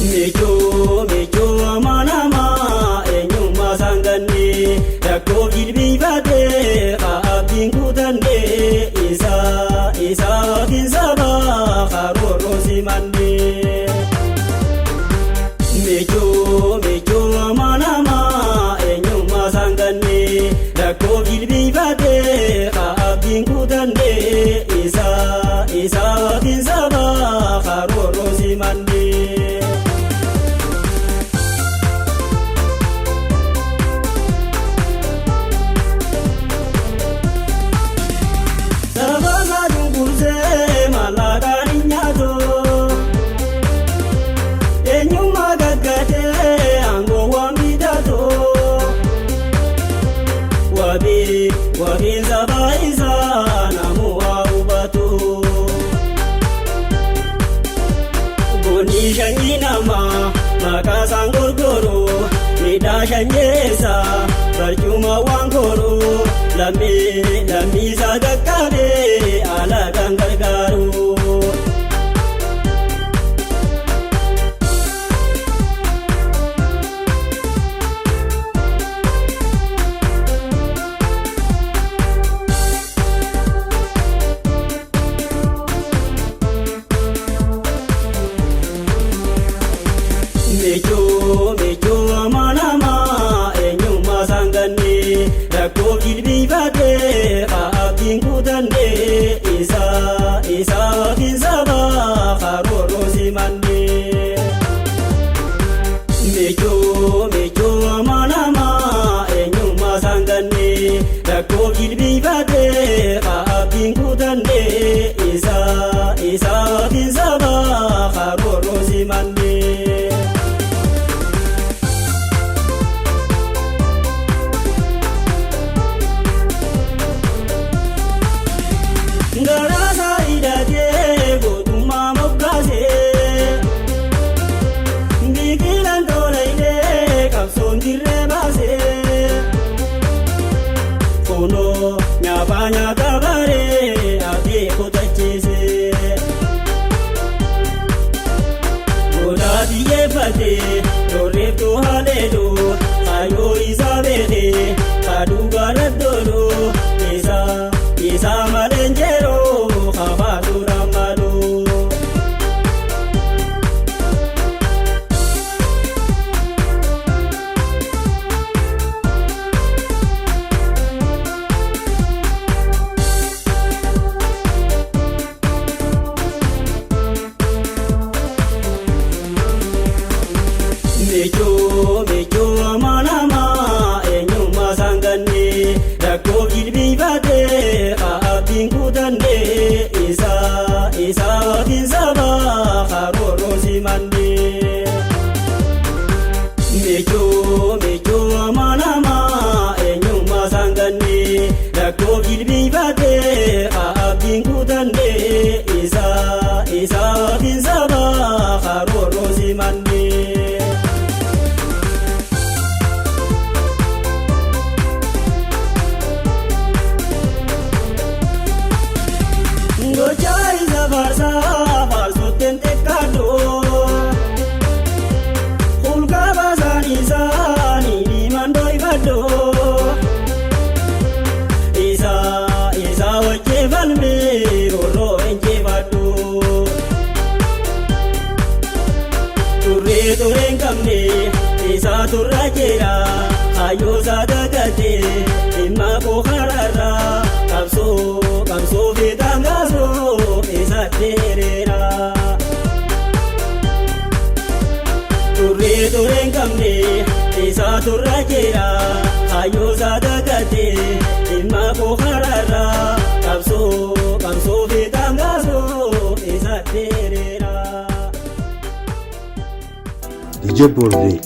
Mecho amanama enyuma sangane Dako gilbi bade abin kutane Isa kinsaba karoro simane Mecho amanama enyuma sangane Dako gilbi bade abin kutane Isa kinsaba karoro simane Wabin zabaiza namu aubatu Goni shanginama makasan gorgoro Nida shanyesa barjuma wangoro Lami sagakade ala gangargaru Mecho amanama enyuma sangane Dako gilbi bade abin kutane Isa kinsaba karoro simane Mecho amanama enyuma sangane Dako gilbi bade abin kutane Isa kinsaba karoro simane Garasa idade goduma mokase Bikilan toleide kapson direbase Kono nyabanya kabare ade kotachese Goda diye fate dore to halelo ayo isabede kadu garadolo Isa malenjero khabadu ramadu Mecho amanama enyuma sangane Dako gilbi bade abin kutane Isa kinsaba karoro simane Mecho amanama enyuma sangane Dako gilbi bade abin kutane Isa kinsaba karoro simane Gochaiza farsa tentekado Hulga bazani ni mandoi bado Isa wache valme rolo enje bado Turre kamne isa turrajera ayo zadagate imma bokharara Kamso vedangazo isa terera Turre kamne isa turrajera ayo zadagate imma bokharara Kamso vedangazo isa terera DJ Borre